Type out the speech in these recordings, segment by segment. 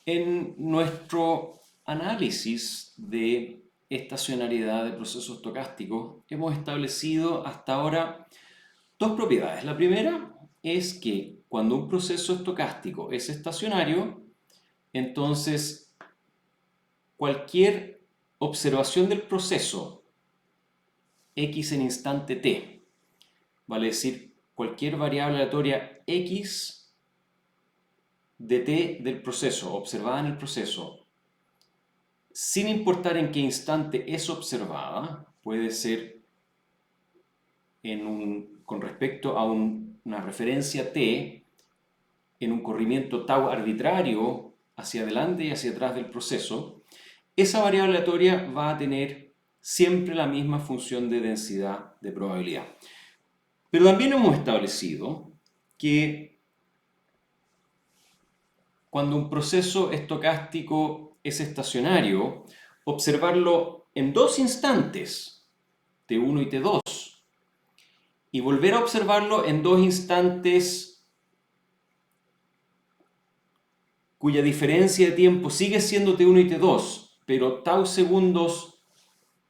En nuestro análisis de estacionariedad de procesos estocásticos hemos establecido hasta ahora dos propiedades. La primera es que cuando un proceso estocástico es estacionario, entonces cualquier observación del proceso x en instante t, vale decir cualquier variable aleatoria x de t del proceso, observada en el proceso, sin importar en qué instante es observada, puede ser con respecto a una referencia t en un corrimiento tau arbitrario hacia adelante y hacia atrás del proceso, esa variable aleatoria va a tener siempre la misma función de densidad de probabilidad. Pero también hemos establecido que cuando un proceso estocástico es estacionario, observarlo en dos instantes, T1 y T2, y volver a observarlo en dos instantes cuya diferencia de tiempo sigue siendo T1 y T2, pero tau segundos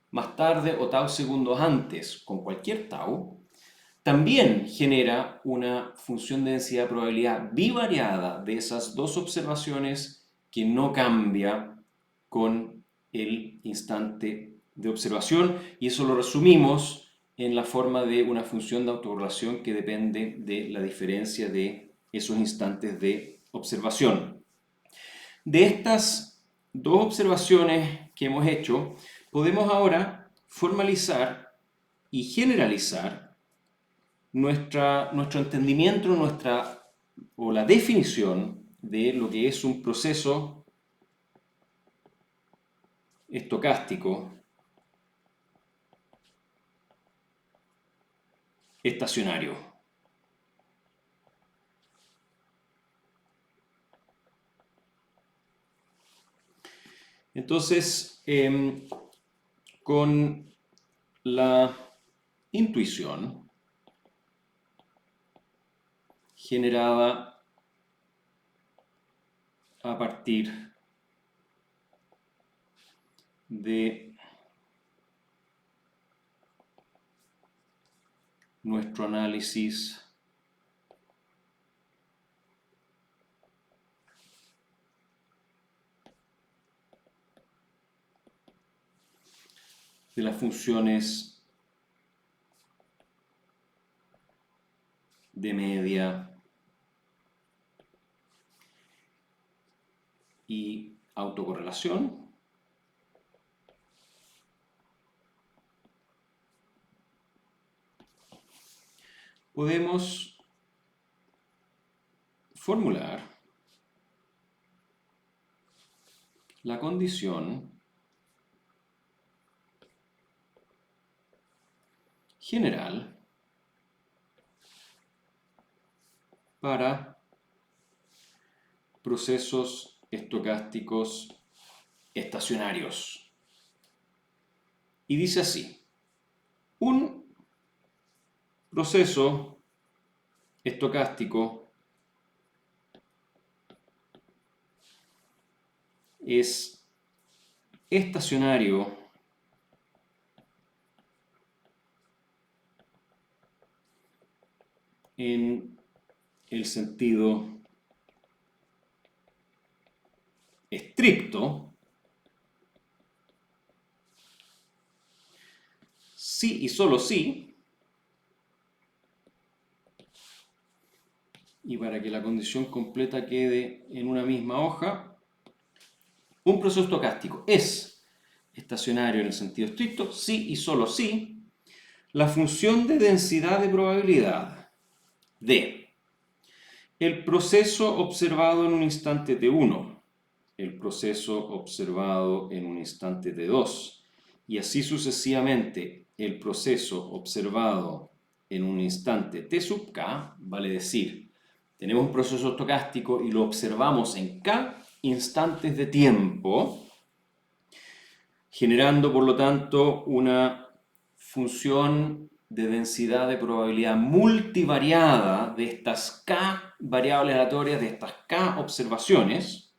más tarde o tau segundos antes, con cualquier tau, también genera una función de densidad de probabilidad bivariada de esas dos observaciones que no cambia con el instante de observación, y eso lo resumimos en la forma de una función de autocorrelación que depende de la diferencia de esos instantes de observación. De estas dos observaciones que hemos hecho, podemos ahora formalizar y generalizar nuestro entendimiento, o la definición de lo que es un proceso estocástico estacionario. Entonces, con la intuición generada a partir de nuestro análisis de las funciones de media y autocorrelación, podemos formular la condición general para procesos estocásticos estacionarios. Y dice así: un proceso estocástico es estacionario en el sentido estricto si y solo si, y para que la condición completa quede en una misma hoja, un proceso estocástico es estacionario en el sentido estricto si y solo si la función de densidad de probabilidad de el proceso observado en un instante t1, el proceso observado en un instante t2, y así sucesivamente el proceso observado en un instante t sub k, vale decir, tenemos un proceso estocástico y lo observamos en k instantes de tiempo, generando por lo tanto una función de densidad de probabilidad multivariada de estas k variables aleatorias, de estas k observaciones,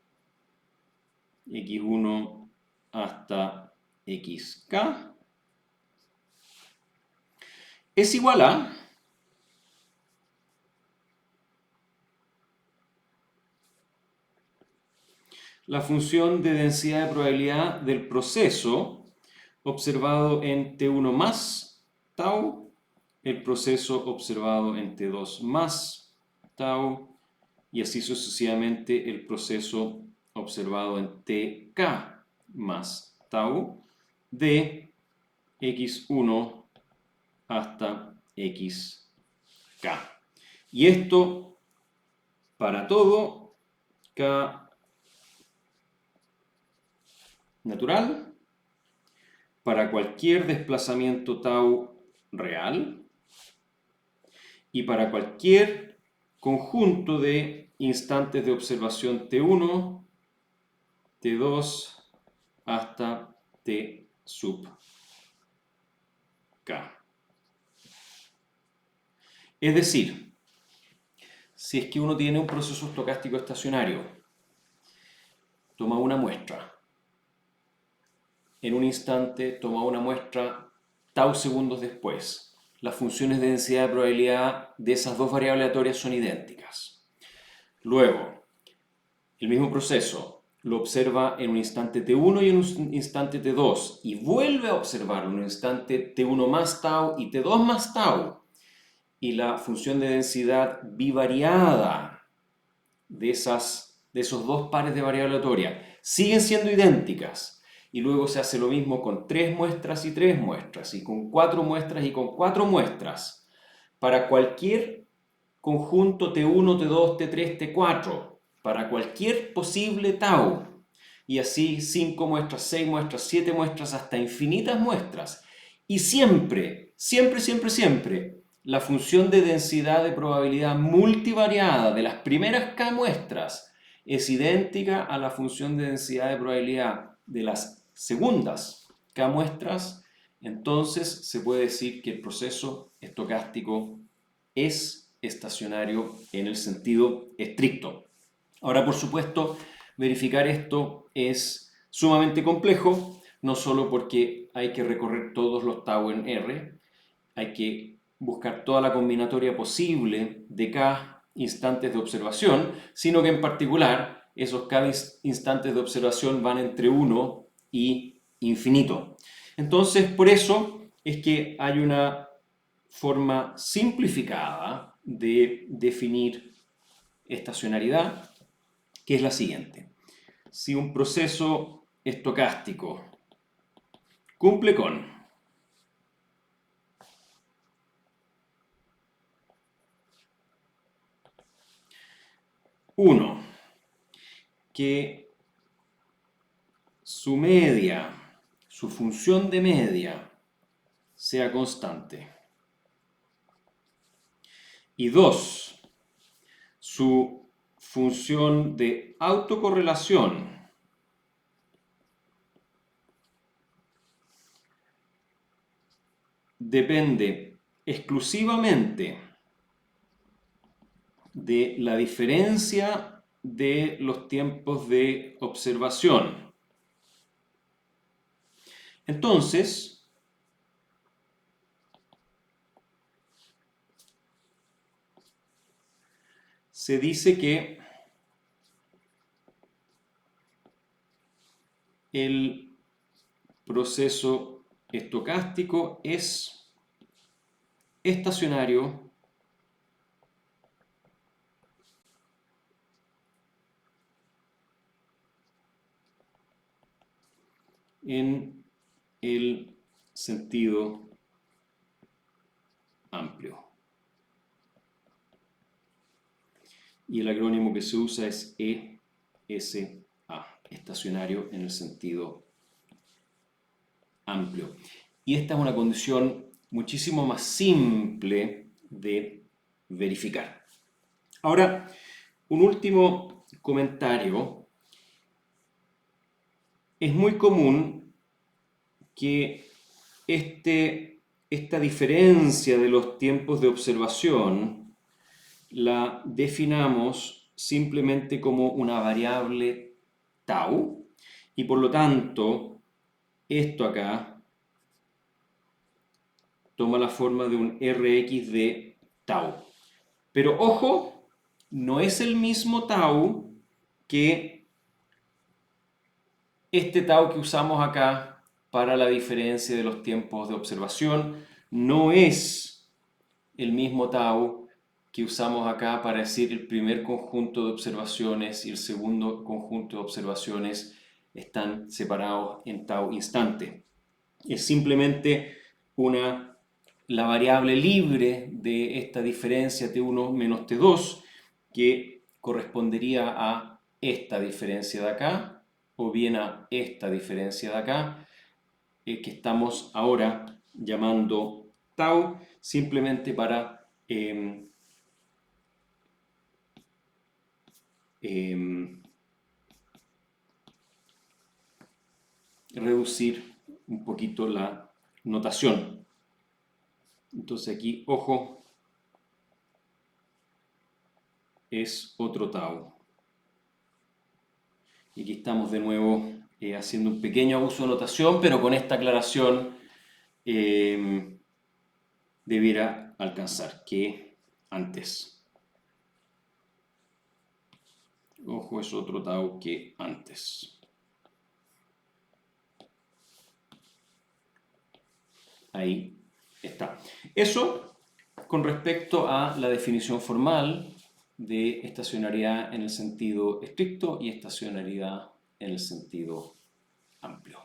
x1 hasta xk es igual a la función de densidad de probabilidad del proceso observado en T1 más tau, el proceso observado en T2 más tau, y así sucesivamente el proceso observado en TK más tau de x1 hasta xk. Y esto para todo k natural, para cualquier desplazamiento tau real y para cualquier conjunto de instantes de observación T1, T2 hasta T sub k. Es decir, si es que uno tiene un proceso estocástico estacionario, toma una muestra, en un instante toma una muestra tau segundos después, las funciones de densidad de probabilidad de esas dos variables aleatorias son idénticas. Luego, el mismo proceso lo observa en un instante T1 y en un instante T2 y vuelve a observarlo en un instante T1 más tau y T2 más tau, y la función de densidad bivariada de esos dos pares de variables aleatorias siguen siendo idénticas. Y luego se hace lo mismo con 3 muestras y 3 muestras, y con 4 muestras y con 4 muestras. Para cualquier conjunto T1, T2, T3, T4, para cualquier posible tau. Y así 5 muestras, 6 muestras, 7 muestras, hasta infinitas muestras. Y siempre, siempre, siempre, siempre, la función de densidad de probabilidad multivariada de las primeras k muestras es idéntica a la función de densidad de probabilidad de las segundas k muestras. Entonces se puede decir que el proceso estocástico es estacionario en el sentido estricto. Ahora, por supuesto, verificar esto es sumamente complejo, no solo porque hay que recorrer todos los tau en R, hay que buscar toda la combinatoria posible de k instantes de observación, sino que en particular esos k instantes de observación van entre 1 y infinito. Entonces, por eso es que hay una forma simplificada de definir estacionariedad, que es la siguiente. Si un proceso estocástico cumple con uno, que su media, su función de media, sea constante. Y 2, su función de autocorrelación depende exclusivamente de la diferencia de los tiempos de observación. Entonces, se dice que el proceso estocástico es estacionario en el sentido amplio. Y el acrónimo que se usa es ESA, estacionario en el sentido amplio. Y esta es una condición muchísimo más simple de verificar. Ahora, un último comentario. Es muy común que esta diferencia de los tiempos de observación la definamos simplemente como una variable tau y por lo tanto esto acá toma la forma de un Rx de tau. Pero ojo, no es el mismo tau que este tau que usamos acá para la diferencia de los tiempos de observación. No es el mismo tau que usamos acá para decir el primer conjunto de observaciones y el segundo conjunto de observaciones están separados en tau instante. Es simplemente la variable libre de esta diferencia T1 menos T2 que correspondería a esta diferencia de acá o bien a esta diferencia de acá que estamos ahora llamando tau simplemente para reducir un poquito la notación. Entonces aquí, ojo, es otro tau. Y aquí estamos de nuevo haciendo un pequeño abuso de notación, pero con esta aclaración debiera alcanzar que antes. Ojo, es otro tau que antes. Ahí está. Eso con respecto a la definición formal de estacionariedad en el sentido estricto y estacionariedad en el sentido amplio.